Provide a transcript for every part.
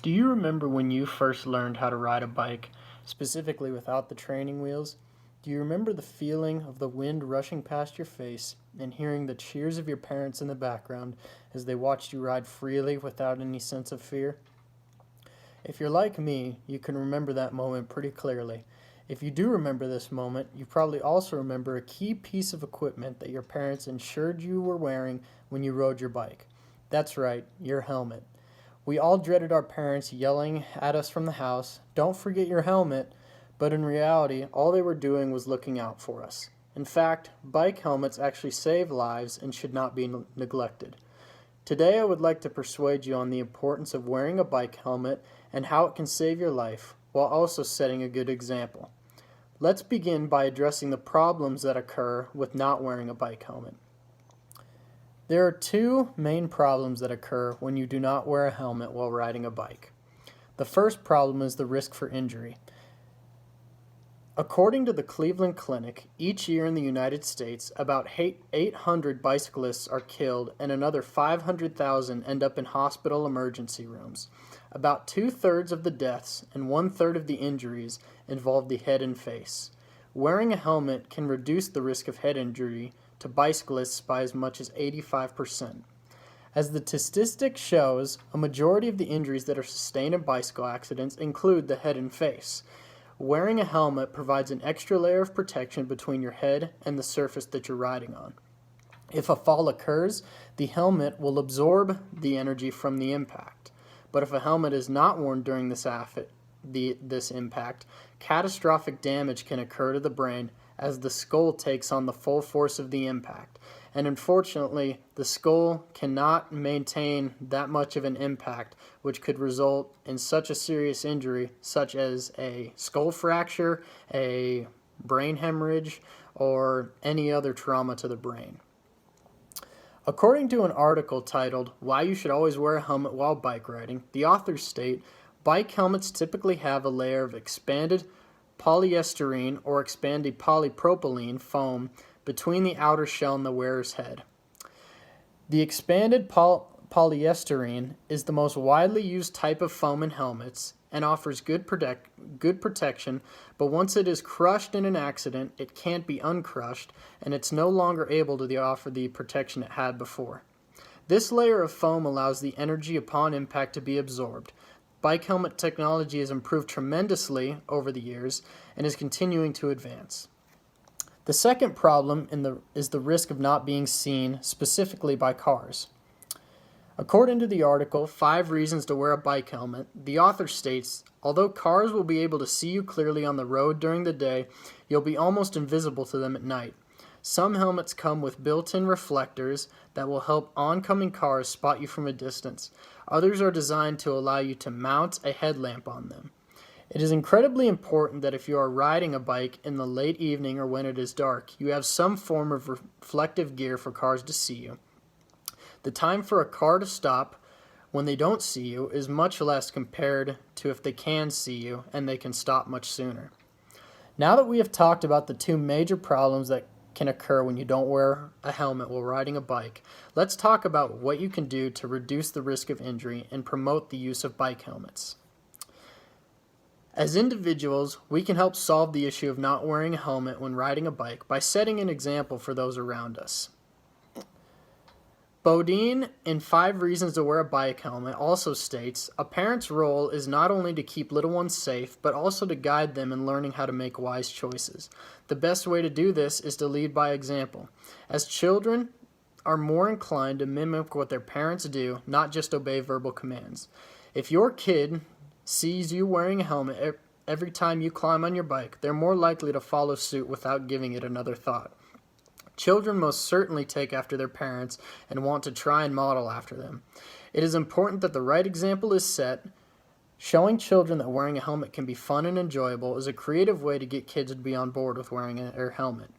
Do you remember when you first learned how to ride a bike, specifically without the training wheels? Do you remember the feeling of the wind rushing past your face and hearing the cheers of your parents in the background as they watched you ride freely without any sense of fear? If you're like me, you can remember that moment pretty clearly. If you do remember this moment, you probably also remember a key piece of equipment that your parents ensured you were wearing when you rode your bike. That's right, your helmet. We all dreaded our parents yelling at us from the house, "Don't forget your helmet," but in reality, all they were doing was looking out for us. In fact, bike helmets actually save lives and should not be neglected. Today, I would like to persuade you on the importance of wearing a bike helmet and how it can save your life, while also setting a good example. Let's begin by addressing the problems that occur with not wearing a bike helmet. There are two main problems that occur when you do not wear a helmet while riding a bike. The first problem is the risk for injury. According to the Cleveland Clinic, each year in the United States, about 800 bicyclists are killed and another 500,000 end up in hospital emergency rooms. About 2/3 of the deaths and 1/3 of the injuries involve the head and face. Wearing a helmet can reduce the risk of head injury to bicyclists by as much as 85%. As the statistic shows, a majority of the injuries that are sustained in bicycle accidents include the head and face. Wearing a helmet provides an extra layer of protection between your head and the surface that you're riding on. If a fall occurs, the helmet will absorb the energy from the impact. But if a helmet is not worn during this impact, catastrophic damage can occur to the brain as the skull takes on the full force of the impact. And unfortunately, the skull cannot maintain that much of an impact, which could result in such a serious injury, such as a skull fracture, a brain hemorrhage, or any other trauma to the brain. According to an article titled "Why You Should Always Wear a Helmet While Bike Riding," the authors state, bike helmets typically have a layer of expanded polystyrene or expanded polypropylene foam between the outer shell and the wearer's head. The expanded polystyrene is the most widely used type of foam in helmets and offers good protection, but once it is crushed in an accident, it can't be uncrushed, and it's no longer able to offer the protection it had before. This layer of foam allows the energy upon impact to be absorbed. Bike helmet technology has improved tremendously over the years and is continuing to advance. The second problem is the risk of not being seen, specifically by cars. According to the article, 5 Reasons to Wear a Bike Helmet, the author states, although cars will be able to see you clearly on the road during the day, you'll be almost invisible to them at night. Some helmets come with built-in reflectors that will help oncoming cars spot you from a distance. Others are designed to allow you to mount a headlamp on them. It is incredibly important that if you are riding a bike in the late evening or when it is dark, you have some form of reflective gear for cars to see you. The time for a car to stop when they don't see you is much less compared to if they can see you and they can stop much sooner. Now that we have talked about the two major problems that can occur when you don't wear a helmet while riding a bike, let's talk about what you can do to reduce the risk of injury and promote the use of bike helmets. As individuals, we can help solve the issue of not wearing a helmet when riding a bike by setting an example for those around us. Bodine, in 5 Reasons to Wear a Bike Helmet, also states, a parent's role is not only to keep little ones safe, but also to guide them in learning how to make wise choices. The best way to do this is to lead by example, as children are more inclined to mimic what their parents do, not just obey verbal commands. If your kid sees you wearing a helmet every time you climb on your bike, they're more likely to follow suit without giving it another thought. Children most certainly take after their parents and want to try and model after them. It is important that the right example is set. Showing children that wearing a helmet can be fun and enjoyable is a creative way to get kids to be on board with wearing a helmet.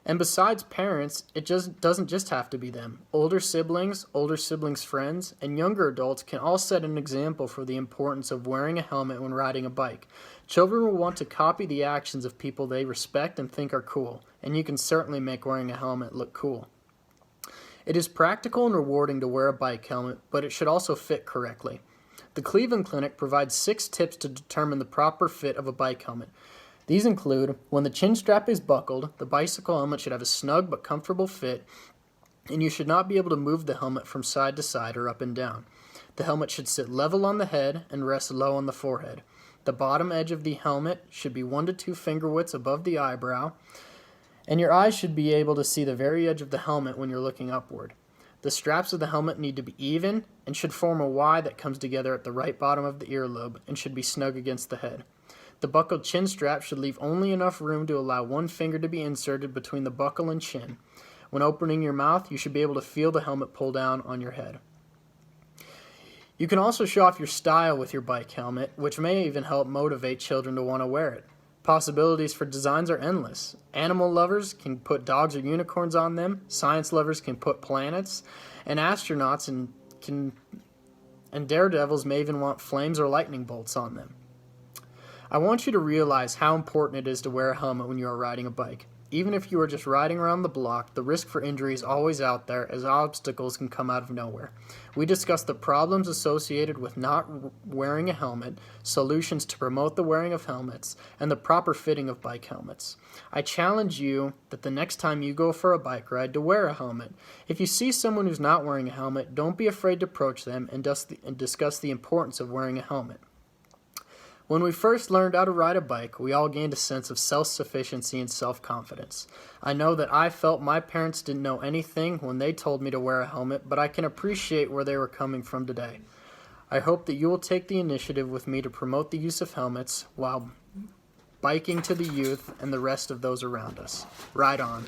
And besides parents, it just doesn't just have to be them. Older siblings, friends, and younger adults can all set an example for the importance of wearing a helmet when riding a bike. Children will want to copy the actions of people they respect and think are cool, and you can certainly make wearing a helmet look cool. It is practical and rewarding to wear a bike helmet, but it should also fit correctly. The Cleveland Clinic provides 6 tips to determine the proper fit of a bike helmet. These include, when the chin strap is buckled, the bicycle helmet should have a snug but comfortable fit, and you should not be able to move the helmet from side to side or up and down. The helmet should sit level on the head and rest low on the forehead. The bottom edge of the helmet should be 1 to 2 finger widths above the eyebrow, and your eyes should be able to see the very edge of the helmet when you're looking upward. The straps of the helmet need to be even and should form a Y that comes together at the right bottom of the earlobe and should be snug against the head. The buckled chin strap should leave only enough room to allow 1 finger to be inserted between the buckle and chin. When opening your mouth, you should be able to feel the helmet pull down on your head. You can also show off your style with your bike helmet, which may even help motivate children to want to wear it. Possibilities for designs are endless. Animal lovers can put dogs or unicorns on them, science lovers can put planets, and astronauts and daredevils may even want flames or lightning bolts on them. I want you to realize how important it is to wear a helmet when you are riding a bike. Even if you are just riding around the block, the risk for injury is always out there, as obstacles can come out of nowhere. We discussed the problems associated with not wearing a helmet, solutions to promote the wearing of helmets, and the proper fitting of bike helmets. I challenge you that the next time you go for a bike ride to wear a helmet. If you see someone who's not wearing a helmet, don't be afraid to approach them and discuss the importance of wearing a helmet. When we first learned how to ride a bike, we all gained a sense of self-sufficiency and self-confidence. I know that I felt my parents didn't know anything when they told me to wear a helmet, but I can appreciate where they were coming from today. I hope that you will take the initiative with me to promote the use of helmets while biking to the youth and the rest of those around us. Ride on.